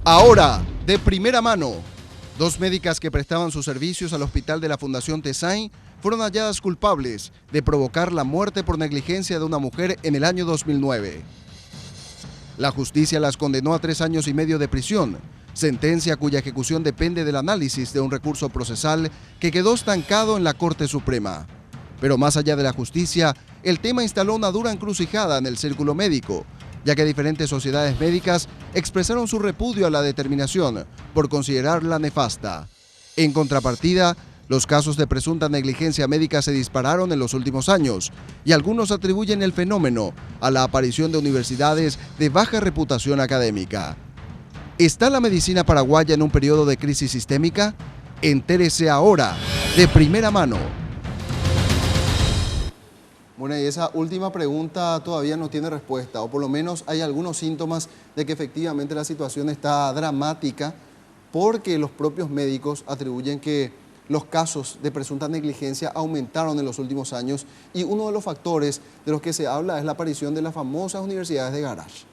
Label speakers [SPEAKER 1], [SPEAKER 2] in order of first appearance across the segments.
[SPEAKER 1] Ahora, de primera mano, dos médicas que prestaban sus servicios al hospital de la Fundación Tesain fueron halladas culpables de provocar la muerte por negligencia de una mujer en el año 2009. La justicia las condenó a 3 años y medio de prisión, sentencia cuya ejecución depende del análisis de un recurso procesal que quedó estancado en la Corte Suprema. Pero más allá de la justicia, el tema instaló una dura encrucijada en el círculo médico, ya que diferentes sociedades médicas expresaron su repudio a la determinación por considerarla nefasta. En contrapartida, los casos de presunta negligencia médica se dispararon en los últimos años y algunos atribuyen el fenómeno a la aparición de universidades de baja reputación académica. ¿Está la medicina paraguaya en un periodo de crisis sistémica? Entérese ahora, de primera mano. Bueno, y esa última pregunta todavía no tiene respuesta, o por lo menos hay algunos síntomas de que efectivamente la situación está dramática, porque los propios médicos atribuyen que los casos de presunta negligencia aumentaron en los últimos años y uno de los factores de los que se habla es la aparición de las famosas universidades de garage.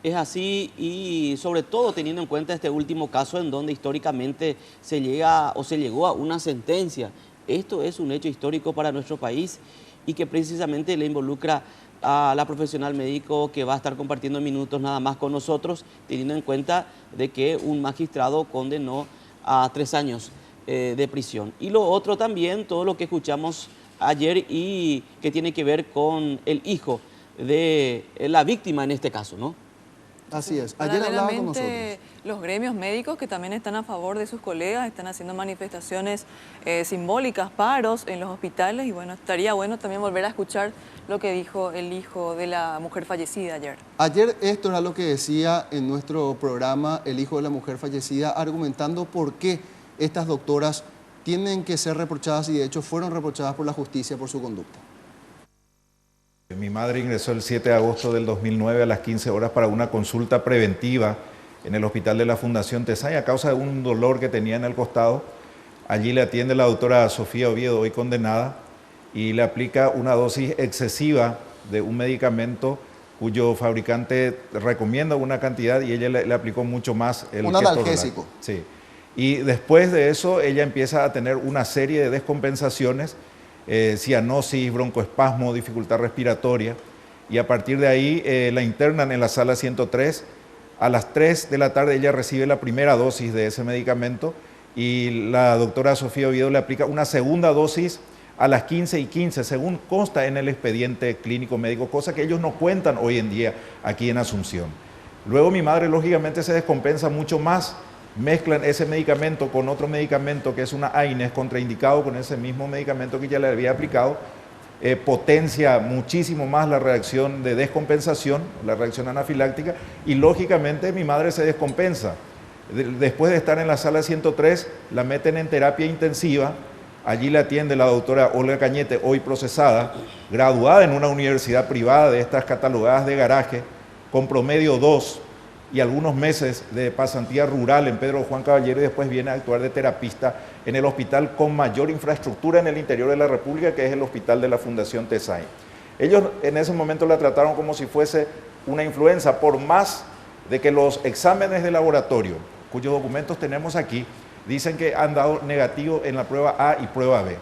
[SPEAKER 2] Es así, y sobre todo teniendo en cuenta este último caso en donde históricamente se llegó a una sentencia. Esto es un hecho histórico para nuestro país y que precisamente le involucra a la profesional médico que va a estar compartiendo minutos nada más con nosotros, teniendo en cuenta de que un magistrado condenó a 3 años de prisión. Y lo otro también, todo lo que escuchamos ayer y que tiene que ver con el hijo de la víctima en este caso, ¿no?
[SPEAKER 1] Así es. Ayer hablaba con nosotros.
[SPEAKER 3] Los gremios médicos que también están a favor de sus colegas, están haciendo manifestaciones simbólicas, paros en los hospitales y bueno, estaría bueno también volver a escuchar lo que dijo el hijo de la mujer fallecida ayer.
[SPEAKER 1] Ayer esto era lo que decía en nuestro programa el hijo de la mujer fallecida, argumentando por qué estas doctoras tienen que ser reprochadas y de hecho fueron reprochadas por la justicia por su conducta.
[SPEAKER 4] Mi madre ingresó el 7 de agosto del 2009 a las 15 horas para una consulta preventiva en el hospital de la Fundación Tesain a causa de un dolor que tenía en el costado. Allí le atiende la doctora Sofía Oviedo, hoy condenada, y le aplica una dosis excesiva de un medicamento cuyo fabricante recomienda una cantidad y ella le aplicó mucho más.
[SPEAKER 1] Un analgésico.
[SPEAKER 4] Sí. Y después de eso ella empieza a tener una serie de descompensaciones, cianosis, broncoespasmo, dificultad respiratoria, y a partir de ahí la internan en la sala 103. A las 3 de la tarde ella recibe la primera dosis de ese medicamento y la doctora Sofía Oviedo le aplica una segunda dosis a las 15:15, según consta en el expediente clínico médico, cosa que ellos no cuentan hoy en día aquí en Asunción. Luego mi madre lógicamente se descompensa mucho más. Mezclan ese medicamento con otro medicamento que es una AINES contraindicado con ese mismo medicamento que ya le había aplicado, potencia muchísimo más la reacción de descompensación, la reacción anafiláctica, y lógicamente mi madre se descompensa. Después de estar en la sala 103, la meten en terapia intensiva. Allí la atiende la doctora Olga Cañete, hoy procesada, graduada en una universidad privada de estas catalogadas de garaje, con promedio 2 y algunos meses de pasantía rural en Pedro Juan Caballero, y después viene a actuar de terapista en el hospital con mayor infraestructura en el interior de la República, que es el hospital de la Fundación Tesain. Ellos en ese momento la trataron como si fuese una influenza, por más de que los exámenes de laboratorio, cuyos documentos tenemos aquí, dicen que han dado negativo en la prueba A y prueba B.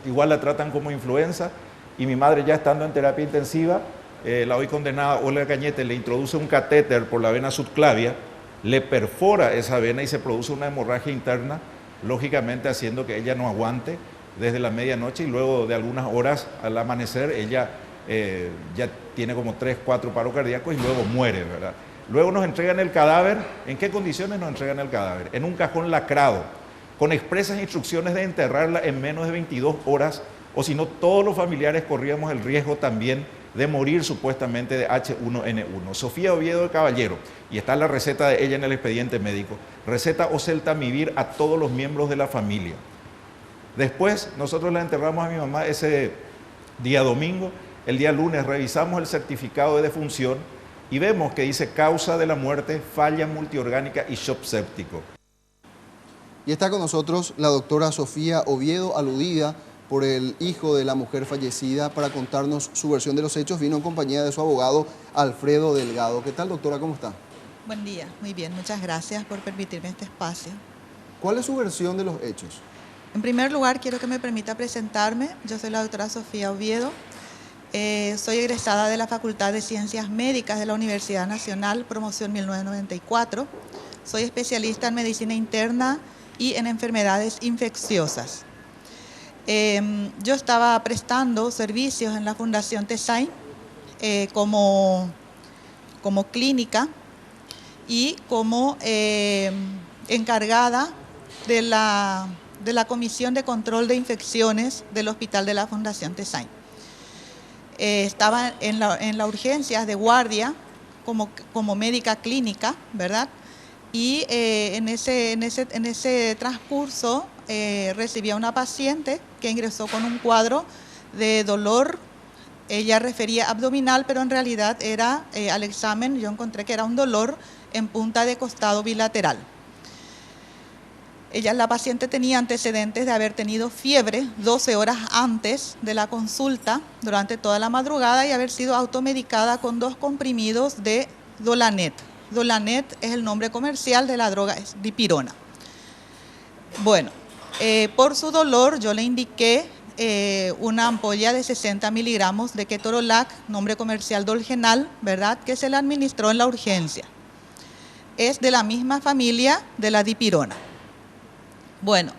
[SPEAKER 4] Igual la tratan como influenza, y mi madre, ya estando en terapia intensiva, la hoy condenada Olga Cañete le introduce un catéter por la vena subclavia, le perfora esa vena y se produce una hemorragia interna, lógicamente haciendo que ella no aguante desde la medianoche, y luego de algunas horas al amanecer ella ya tiene como 3, 4 paros cardíacos y luego muere, ¿verdad? Luego nos entregan el cadáver. ¿En qué condiciones nos entregan el cadáver? En un cajón lacrado, con expresas instrucciones de enterrarla en menos de 22 horas, o si no todos los familiares corríamos el riesgo también de morir supuestamente de H1N1. Sofía Oviedo de Caballero, y está la receta de ella en el expediente médico, receta oseltamivir a todos los miembros de la familia. Después nosotros la enterramos a mi mamá ese día domingo. El día lunes revisamos el certificado de defunción y vemos que dice causa de la muerte, falla multiorgánica y shock séptico.
[SPEAKER 1] Y está con nosotros la doctora Sofía Oviedo, aludida por el hijo de la mujer fallecida, para contarnos su versión de los hechos. Vino en compañía de su abogado Alfredo Delgado. ¿Qué tal, doctora? ¿Cómo está?
[SPEAKER 5] Buen día, muy bien, muchas gracias por permitirme este espacio.
[SPEAKER 1] ¿Cuál es su versión de los hechos?
[SPEAKER 5] En primer lugar, quiero que me permita presentarme. Yo soy la doctora Sofía Oviedo. Soy egresada de la Facultad de Ciencias Médicas de la Universidad Nacional, promoción 1994. Soy especialista en medicina interna y en enfermedades infecciosas. Yo estaba prestando servicios en la Fundación TESAI como clínica y como encargada de la Comisión de Control de Infecciones del Hospital de la Fundación TESAI. Estaba en la urgencias de guardia como médica clínica, ¿verdad? Y en ese transcurso recibí a una paciente que ingresó con un cuadro de dolor. Ella refería abdominal, pero en realidad era, al examen yo encontré que era un dolor en punta de costado bilateral. La paciente tenía antecedentes de haber tenido fiebre 12 horas antes de la consulta durante toda la madrugada y haber sido automedicada con 2 comprimidos de Dolanet. Dolanet es el nombre comercial de la droga, es dipirona. Bueno, por su dolor yo le indiqué una ampolla de 60 miligramos de ketorolac, nombre comercial Dolgenal, ¿verdad?, que se le administró en la urgencia. Es de la misma familia de la dipirona. Bueno,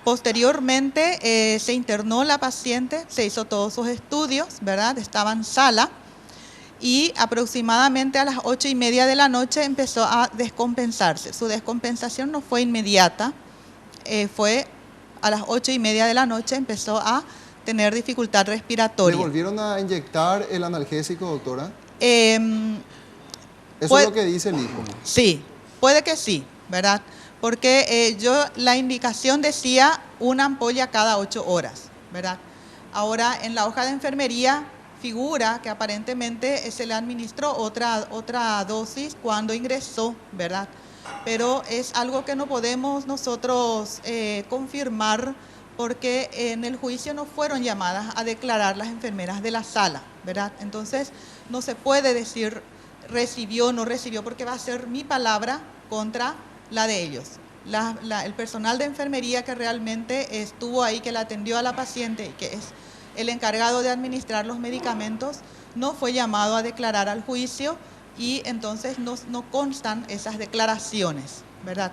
[SPEAKER 5] posteriormente se internó la paciente, se hizo todos sus estudios, ¿verdad?, estaba en sala y aproximadamente a las 8:30 de la noche empezó a descompensarse. Su descompensación no fue inmediata, fue a las 8:30 de la noche empezó a tener dificultad respiratoria.
[SPEAKER 1] ¿Le volvieron a inyectar el analgésico, doctora? Eso es lo que dice el hijo.
[SPEAKER 5] Sí, puede que sí, ¿verdad? Porque la indicación decía una ampolla cada 8 horas, ¿verdad? Ahora, en la hoja de enfermería figura que aparentemente se le administró otra dosis cuando ingresó, ¿verdad? Pero es algo que no podemos nosotros confirmar porque en el juicio no fueron llamadas a declarar las enfermeras de la sala, ¿verdad? Entonces, no se puede decir recibió o no recibió porque va a ser mi palabra contra la de ellos. El personal de enfermería que realmente estuvo ahí, que la atendió a la paciente y que es el encargado de administrar los medicamentos, no fue llamado a declarar al juicio y entonces no constan esas declaraciones, ¿verdad?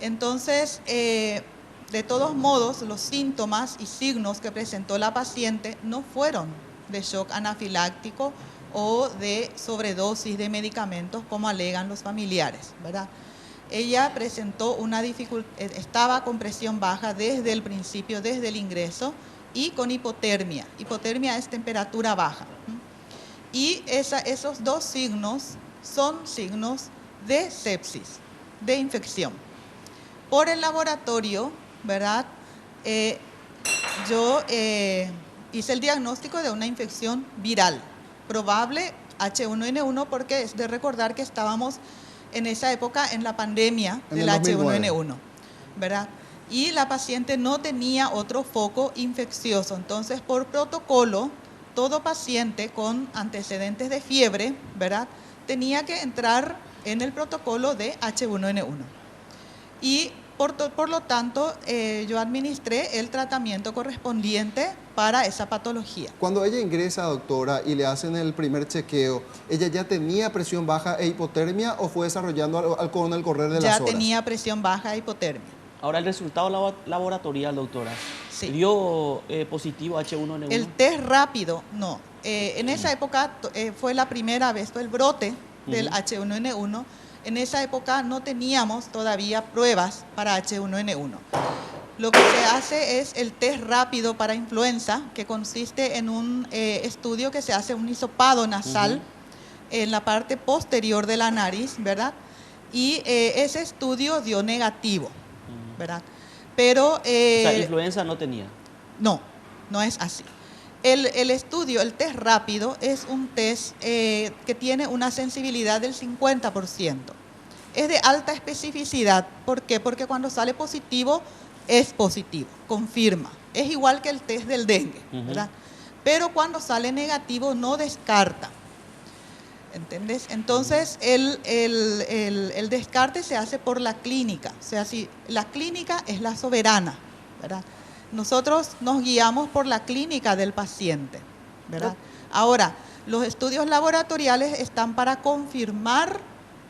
[SPEAKER 5] Entonces, de todos modos, los síntomas y signos que presentó la paciente no fueron de shock anafiláctico o de sobredosis de medicamentos como alegan los familiares, ¿verdad? Ella presentó estaba con presión baja desde el principio, desde el ingreso, y con hipotermia. Hipotermia es temperatura baja. Y esos 2 signos son signos de sepsis, de infección. Por el laboratorio, ¿verdad? Yo hice el diagnóstico de una infección viral, probable H1N1, porque es de recordar que estábamos en esa época en la pandemia del H1N1, ¿verdad? Y la paciente no tenía otro foco infeccioso. Entonces, por protocolo, todo paciente con antecedentes de fiebre, ¿verdad?, tenía que entrar en el protocolo de H1N1. Y por lo tanto, yo administré el tratamiento correspondiente para esa patología.
[SPEAKER 1] Cuando ella ingresa, doctora, y le hacen el primer chequeo, ¿ella ya tenía presión baja e hipotermia o fue desarrollando con el correr de las horas?
[SPEAKER 5] Ya tenía presión baja e hipotermia.
[SPEAKER 2] Ahora, el resultado laboratorial, doctora,
[SPEAKER 5] sí,
[SPEAKER 2] ¿dio positivo H1N1?
[SPEAKER 5] El test rápido, no. En esa época fue la primera vez, fue el brote del H1N1. En esa época no teníamos todavía pruebas para H1N1. Lo que se hace es el test rápido para influenza, que consiste en un estudio que se hace un hisopado nasal en la parte posterior de la nariz, ¿verdad? Y ese estudio dio negativo, ¿verdad? Pero... o
[SPEAKER 2] sea, influenza no tenía.
[SPEAKER 5] No, no es así. El estudio, el test rápido, es un test que tiene una sensibilidad del 50%. Es de alta especificidad. ¿Por qué? Porque cuando sale positivo, es positivo, confirma. Es igual que el test del dengue, ¿verdad? Pero cuando sale negativo, no descarta. ¿entendés? Entonces, el descarte se hace por la clínica, o sea, si la clínica es la soberana, ¿verdad? Nosotros nos guiamos por la clínica del paciente, ¿verdad? Ahora, los estudios laboratoriales están para confirmar,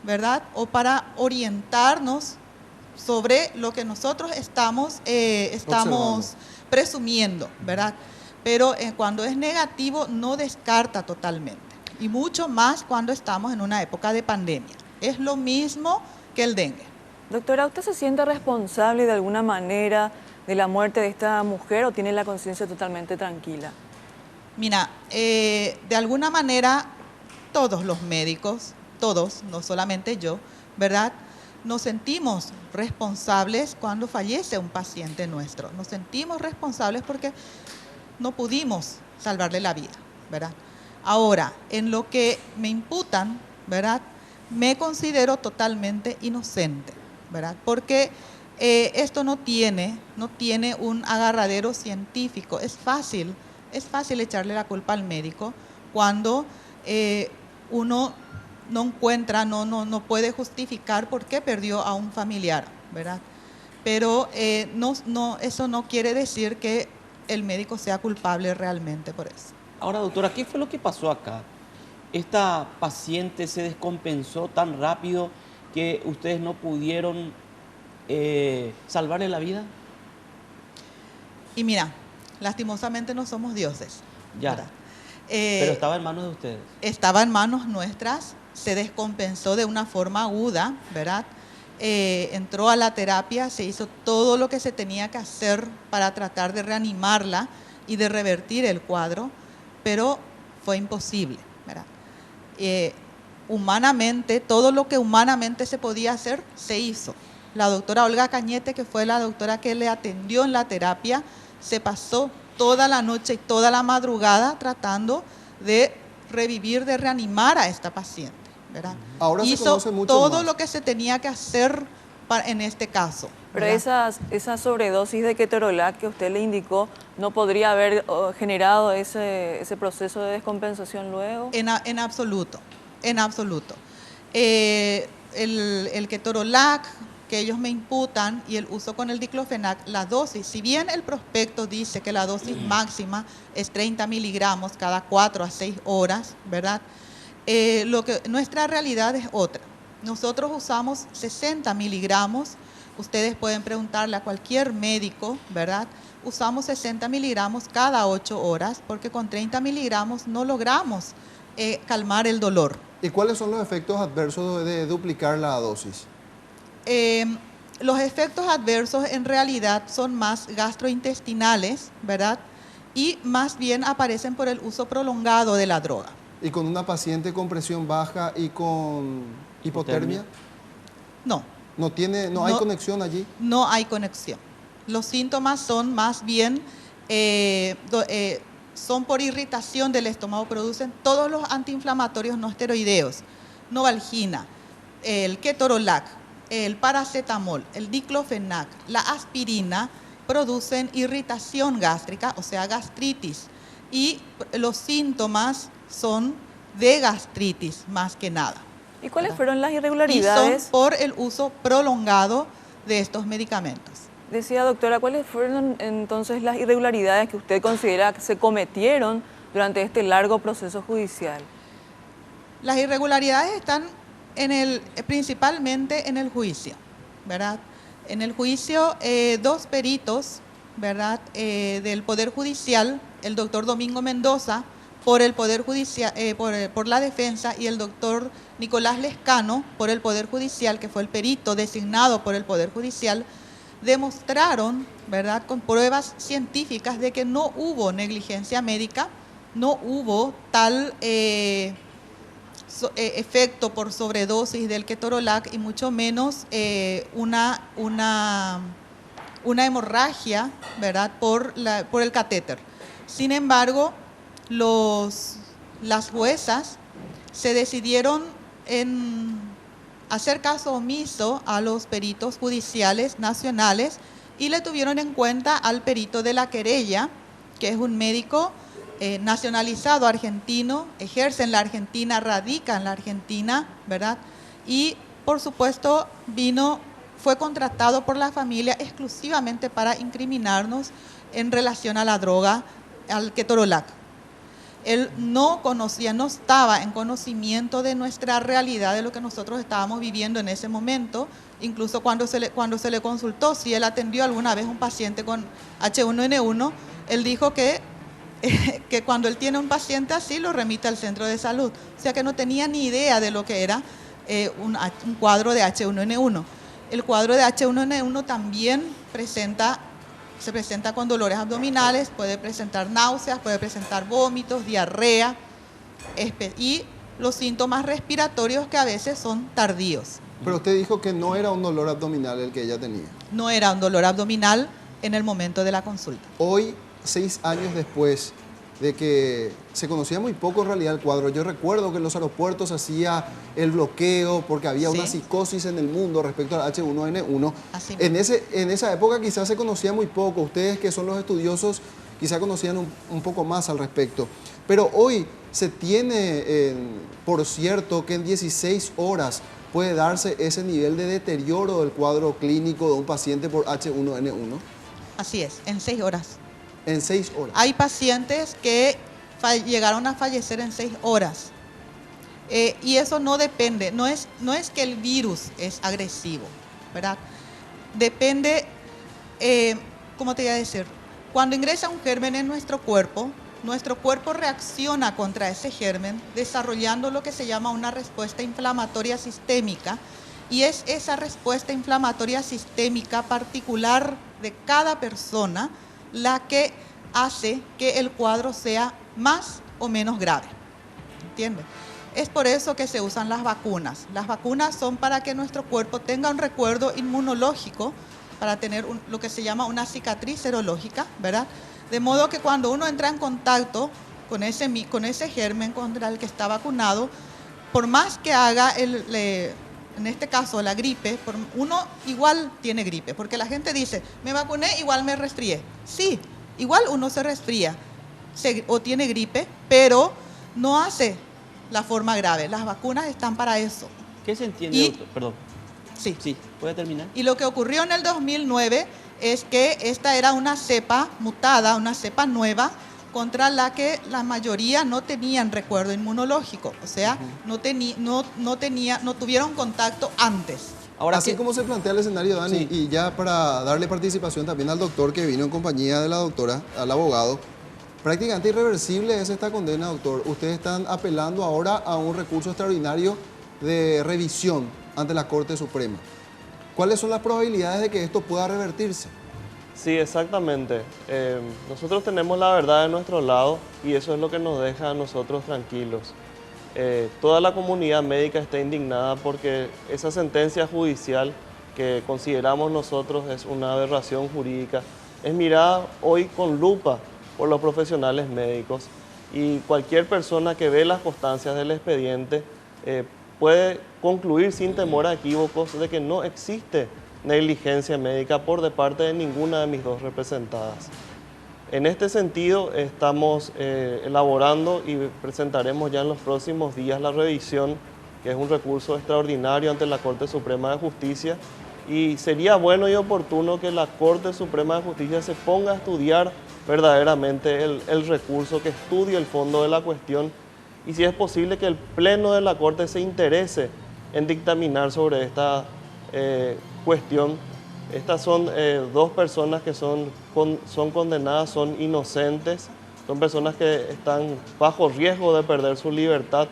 [SPEAKER 5] ¿verdad? O para orientarnos sobre lo que nosotros estamos presumiendo, ¿verdad? Pero cuando es negativo no descarta totalmente, y mucho más cuando estamos en una época de pandemia. Es lo mismo que el dengue.
[SPEAKER 3] Doctora, ¿usted se siente responsable de alguna manera de la muerte de esta mujer o tiene la conciencia totalmente tranquila?
[SPEAKER 5] Mira, de alguna manera todos los médicos, todos, no solamente yo, ¿verdad?, nos sentimos responsables cuando fallece un paciente nuestro. Nos sentimos responsables porque no pudimos salvarle la vida, ¿verdad? Ahora, en lo que me imputan, ¿verdad?, me considero totalmente inocente, ¿verdad? Porque esto no tiene un agarradero científico. Es fácil echarle la culpa al médico cuando uno no encuentra, no puede justificar por qué perdió a un familiar, ¿verdad? Pero eso no quiere decir que el médico sea culpable realmente por eso.
[SPEAKER 2] Ahora, doctora, ¿qué fue lo que pasó acá? ¿Esta paciente se descompensó tan rápido que ustedes no pudieron salvarle la vida?
[SPEAKER 5] Y mira, lastimosamente no somos dioses,
[SPEAKER 2] Ya,
[SPEAKER 5] ¿verdad?
[SPEAKER 2] pero estaba en manos de ustedes.
[SPEAKER 5] Estaba en manos nuestras, se descompensó de una forma aguda, ¿verdad? Entró a la terapia, se hizo todo lo que se tenía que hacer para tratar de reanimarla y de revertir el cuadro, pero fue imposible, ¿verdad? Humanamente, todo lo que humanamente se podía hacer, se hizo. La doctora Olga Cañete, que fue la doctora que le atendió en la terapia, se pasó toda la noche y toda la madrugada tratando de revivir, de reanimar a esta paciente, ¿verdad?
[SPEAKER 1] Ahora
[SPEAKER 5] hizo
[SPEAKER 1] se conoce mucho
[SPEAKER 5] todo
[SPEAKER 1] más.
[SPEAKER 5] lo que se tenía que hacer en este caso.
[SPEAKER 3] Pero
[SPEAKER 5] ¿verdad?
[SPEAKER 3] esa sobredosis de ketorolac que usted le indicó, ¿no podría haber generado ese proceso de descompensación luego?
[SPEAKER 5] En absoluto, en absoluto. El ketorolac que ellos me imputan y el uso con el diclofenac, la dosis, si bien el prospecto dice que la dosis máxima es 30 miligramos cada 4 a 6 horas, ¿verdad? Nuestra realidad es otra. Nosotros usamos 60 miligramos, ustedes pueden preguntarle a cualquier médico, ¿verdad? Usamos 60 miligramos cada 8 horas porque con 30 miligramos no logramos calmar el dolor.
[SPEAKER 1] ¿Y cuáles son los efectos adversos de duplicar la dosis?
[SPEAKER 5] Los efectos adversos en realidad son más gastrointestinales, ¿verdad? Y más bien aparecen por el uso prolongado de la droga.
[SPEAKER 1] ¿Y con una paciente con presión baja y con hipotermia?
[SPEAKER 5] No.
[SPEAKER 1] ¿No hay conexión allí?
[SPEAKER 5] No hay conexión. Los síntomas son más bien, son por irritación del estómago, producen todos los antiinflamatorios no esteroideos, Novalgina, el ketorolac, el paracetamol, el diclofenac, la aspirina, producen irritación gástrica, o sea, gastritis, y los síntomas son de gastritis más que nada.
[SPEAKER 3] ¿Y cuáles fueron las
[SPEAKER 5] Y
[SPEAKER 3] irregularidades?
[SPEAKER 5] son por el uso prolongado de estos medicamentos.
[SPEAKER 3] Decía, doctora, ¿cuáles fueron entonces las irregularidades que usted considera que se cometieron durante este largo proceso judicial?
[SPEAKER 5] Las irregularidades están principalmente en el juicio, ¿verdad? En el juicio, dos peritos, ¿verdad?, del Poder Judicial, el doctor Domingo Mendoza, por el Poder Judicial, por la defensa, y el doctor Nicolás Lescano, por el Poder Judicial, que fue el perito designado por el Poder Judicial, demostraron, ¿verdad?, con pruebas científicas de que no hubo negligencia médica, no hubo tal efecto por sobredosis del ketorolac y mucho menos una hemorragia, ¿verdad?, por el catéter. Sin embargo, las juezas se decidieron en hacer caso omiso a los peritos judiciales nacionales y le tuvieron en cuenta al perito de la querella, que es un médico nacionalizado argentino, ejerce en la Argentina, radica en la Argentina, ¿verdad? Y por supuesto fue contratado por la familia exclusivamente para incriminarnos en relación a la droga, al ketorolac. Él no conocía, no estaba en conocimiento de nuestra realidad, de lo que nosotros estábamos viviendo en ese momento. Incluso cuando se le consultó si él atendió alguna vez un paciente con H1N1, él dijo que cuando él tiene un paciente así lo remite al centro de salud. O sea que no tenía ni idea de lo que era un cuadro de H1N1. El cuadro de H1N1 también se presenta con dolores abdominales, puede presentar náuseas, puede presentar vómitos, diarrea y los síntomas respiratorios que a veces son tardíos.
[SPEAKER 1] Pero usted dijo que no era un dolor abdominal el que ella tenía.
[SPEAKER 5] No era un dolor abdominal en el momento de la consulta.
[SPEAKER 1] Hoy, 6 años después de que se conocía muy poco en realidad el cuadro, yo recuerdo que en los aeropuertos se hacía el bloqueo porque había una psicosis en el mundo respecto al H1N1. En esa época quizás se conocía muy poco. Ustedes que son los estudiosos quizás conocían un poco más al respecto. Pero hoy se tiene, por cierto, que en 16 horas puede darse ese nivel de deterioro del cuadro clínico de un paciente por H1N1.
[SPEAKER 5] Así es, en 6 horas.
[SPEAKER 1] En 6 horas.
[SPEAKER 5] Hay pacientes que llegaron a fallecer en 6 horas. Y eso no depende, no es que el virus es agresivo, ¿verdad? Depende, ¿cómo te voy a decir? Cuando ingresa un germen en nuestro cuerpo reacciona contra ese germen desarrollando lo que se llama una respuesta inflamatoria sistémica, y es esa respuesta inflamatoria sistémica particular de cada persona la que hace que el cuadro sea más o menos grave, ¿entiendes? Es por eso que se usan las vacunas. Las vacunas son para que nuestro cuerpo tenga un recuerdo inmunológico, para tener lo que se llama una cicatriz serológica, ¿verdad? De modo que cuando uno entra en contacto con ese germen contra el que está vacunado, por más que haga, en este caso, la gripe, uno igual tiene gripe, porque la gente dice, me vacuné, igual me resfrié. Sí, igual uno se resfría o tiene gripe, pero no hace la forma grave. Las vacunas están para eso.
[SPEAKER 2] ¿Qué se entiende, doctor? Perdón.
[SPEAKER 5] Sí,
[SPEAKER 2] ¿puede terminar?
[SPEAKER 5] Y lo que ocurrió en el 2009 es que esta era una cepa mutada, una cepa nueva, contra la que la mayoría no tenían recuerdo inmunológico, o sea, no tuvieron contacto antes.
[SPEAKER 1] Ahora, así como se plantea el escenario, Dani, y ya para darle participación también al doctor que vino en compañía de la doctora, al abogado, prácticamente irreversible es esta condena, doctor. Ustedes están apelando ahora a un recurso extraordinario de revisión ante la Corte Suprema. ¿Cuáles son las probabilidades de que esto pueda revertirse?
[SPEAKER 6] Sí, exactamente. Nosotros tenemos la verdad de nuestro lado y eso es lo que nos deja a nosotros tranquilos. Toda la comunidad médica está indignada porque esa sentencia judicial que consideramos nosotros es una aberración jurídica, es mirada hoy con lupa por los profesionales médicos, y cualquier persona que ve las constancias del expediente puede concluir sin temor a equívocos de que no existe negligencia médica por de parte de ninguna de mis dos representadas. En este sentido, estamos elaborando y presentaremos ya en los próximos días la revisión, que es un recurso extraordinario ante la Corte Suprema de Justicia, y sería bueno y oportuno que la Corte Suprema de Justicia se ponga a estudiar verdaderamente el recurso, que estudie el fondo de la cuestión, y si es posible que el Pleno de la Corte se interese en dictaminar sobre esta cuestión. Estas son dos personas que son condenadas, son inocentes, son personas que están bajo riesgo de perder su libertad,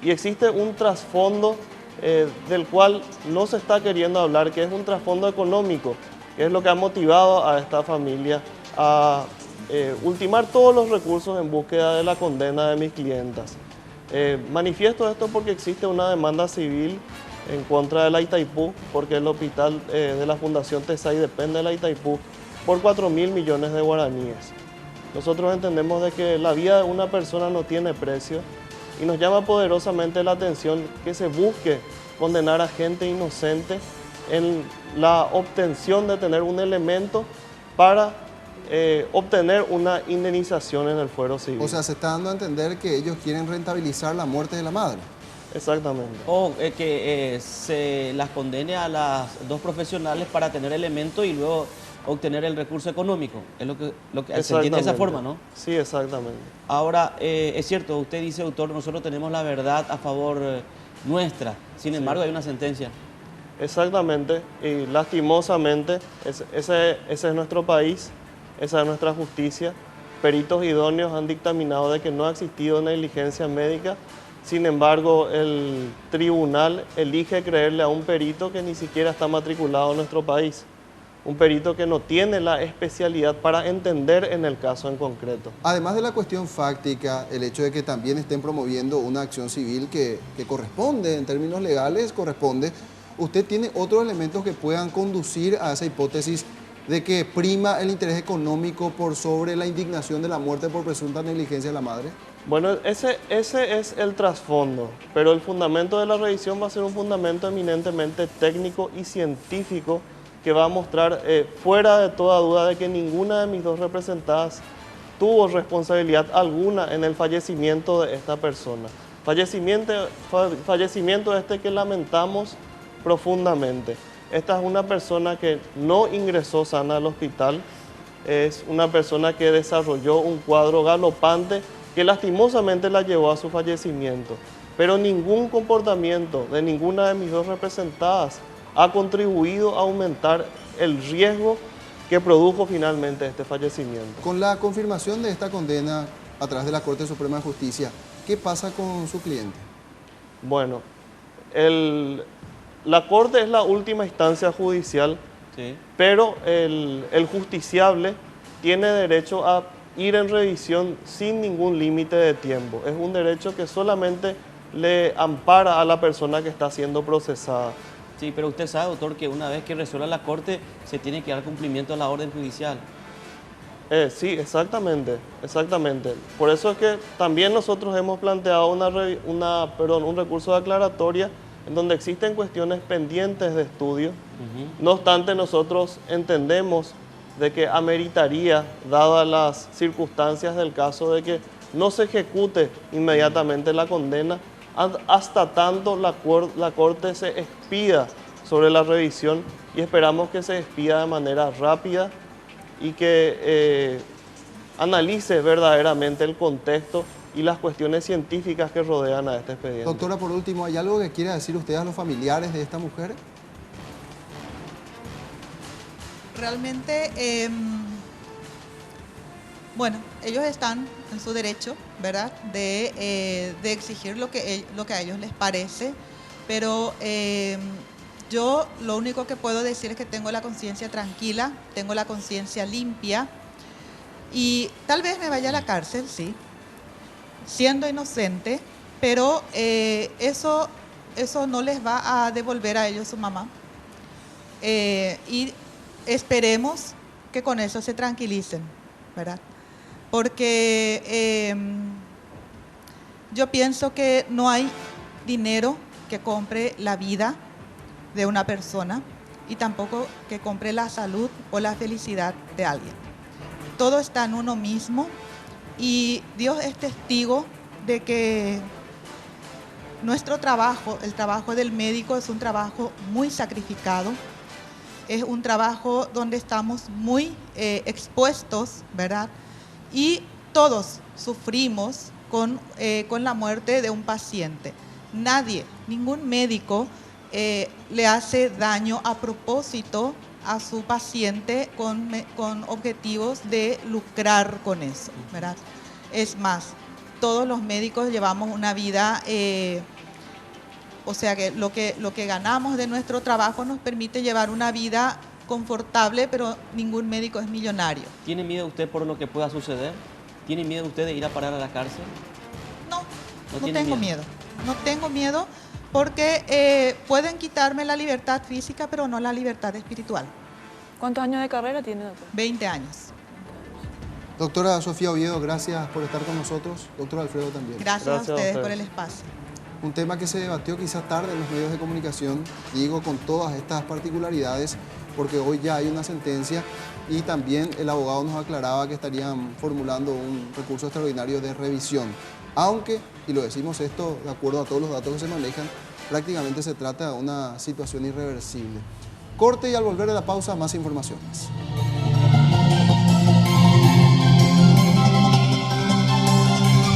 [SPEAKER 6] y existe un trasfondo del cual no se está queriendo hablar, que es un trasfondo económico, que es lo que ha motivado a esta familia a ultimar todos los recursos en búsqueda de la condena de mis clientas. Manifiesto esto porque existe una demanda civil en contra de la Itaipú, porque el hospital de la Fundación TESAI depende de la Itaipú, por 4.000 millones de guaraníes. Nosotros entendemos de que la vida de una persona no tiene precio y nos llama poderosamente la atención que se busque condenar a gente inocente en la obtención de tener un elemento para obtener una indemnización en el fuero civil.
[SPEAKER 1] O sea, se está dando a entender que ellos quieren rentabilizar la muerte de la madre.
[SPEAKER 6] Exactamente.
[SPEAKER 2] O que se las condene a las dos profesionales para tener elementos y luego obtener el recurso económico. Es lo que se entiende de esa forma, ¿no?
[SPEAKER 6] Sí, exactamente.
[SPEAKER 2] Ahora, es cierto, usted dice, autor, nosotros tenemos la verdad a favor nuestra. Sin embargo, hay una sentencia.
[SPEAKER 6] Exactamente, y lastimosamente ese es nuestro país, esa es nuestra justicia. Peritos idóneos han dictaminado de que no ha existido negligencia médica. Sin embargo, el tribunal elige creerle a un perito que ni siquiera está matriculado en nuestro país. Un perito que no tiene la especialidad para entender en el caso en concreto.
[SPEAKER 1] Además de la cuestión fáctica, el hecho de que también estén promoviendo una acción civil que corresponde, en términos legales, corresponde, ¿usted tiene otros elementos que puedan conducir a esa hipótesis de que prima el interés económico por sobre la indignación de la muerte por presunta negligencia de la madre?
[SPEAKER 6] Bueno, ese es el trasfondo, pero el fundamento de la revisión va a ser un fundamento eminentemente técnico y científico que va a mostrar fuera de toda duda de que ninguna de mis dos representadas tuvo responsabilidad alguna en el fallecimiento de esta persona. Fallecimiento este que lamentamos profundamente. Esta es una persona que no ingresó sana al hospital, es una persona que desarrolló un cuadro galopante que lastimosamente la llevó a su fallecimiento. Pero ningún comportamiento de ninguna de mis dos representadas ha contribuido a aumentar el riesgo que produjo finalmente este fallecimiento.
[SPEAKER 1] Con la confirmación de esta condena a través de la Corte Suprema de Justicia, ¿qué pasa con su cliente?
[SPEAKER 6] Bueno, la Corte es la última instancia judicial,
[SPEAKER 2] Sí.
[SPEAKER 6] pero el justiciable tiene derecho a ir en revisión sin ningún límite de tiempo. Es un derecho que solamente le ampara a la persona que está siendo procesada.
[SPEAKER 2] Sí, pero usted sabe, doctor, que una vez que resuelva la Corte, se tiene que dar cumplimiento a la orden judicial.
[SPEAKER 6] Sí, exactamente. Por eso es que también nosotros hemos planteado un recurso de aclaratoria en donde existen cuestiones pendientes de estudio. No obstante, nosotros entendemos de que ameritaría, dadas las circunstancias del caso, de que no se ejecute inmediatamente la condena hasta tanto la Corte se expida sobre la revisión, y esperamos que se expida de manera rápida y que analice verdaderamente el contexto y las cuestiones científicas que rodean a este expediente.
[SPEAKER 1] Doctora, por último, ¿hay algo que quiera decir usted a los familiares de esta mujer?
[SPEAKER 5] Realmente, bueno, ellos están en su derecho, ¿verdad?, de exigir lo que a ellos les parece, pero yo lo único que puedo decir es que tengo la conciencia tranquila, tengo la conciencia limpia, y tal vez me vaya a la cárcel, sí, siendo inocente, pero eso no les va a devolver a ellos su mamá. Y esperemos que con eso se tranquilicen, ¿verdad? Porque yo pienso que no hay dinero que compre la vida de una persona y tampoco que compre la salud o la felicidad de alguien. Todo está en uno mismo y Dios es testigo de que nuestro trabajo, el trabajo del médico, es un trabajo muy sacrificado. Es un trabajo donde estamos muy expuestos, ¿verdad? Y todos sufrimos con la muerte de un paciente. Nadie, ningún médico le hace daño a propósito a su paciente con objetivos de lucrar con eso, ¿verdad? Es más, todos los médicos llevamos una vida... O sea que lo que ganamos de nuestro trabajo nos permite llevar una vida confortable, pero ningún médico es millonario.
[SPEAKER 2] ¿Tiene miedo usted por lo que pueda suceder? ¿Tiene miedo usted de ir a parar a la cárcel?
[SPEAKER 5] No
[SPEAKER 2] tiene
[SPEAKER 5] tengo miedo. No tengo miedo porque pueden quitarme la libertad física, pero no la libertad espiritual.
[SPEAKER 3] ¿Cuántos años de carrera tiene, doctor?
[SPEAKER 5] 20 años.
[SPEAKER 1] Doctora Sofía Oviedo, gracias por estar con nosotros. Doctor Alfredo también.
[SPEAKER 5] Gracias a ustedes por el espacio.
[SPEAKER 1] Un tema que se debatió quizás tarde en los medios de comunicación, digo con todas estas particularidades, porque hoy ya hay una sentencia y también el abogado nos aclaraba que estarían formulando un recurso extraordinario de revisión. Aunque, y lo decimos esto de acuerdo a todos los datos que se manejan, prácticamente se trata de una situación irreversible. Corte y al volver de la pausa, más informaciones.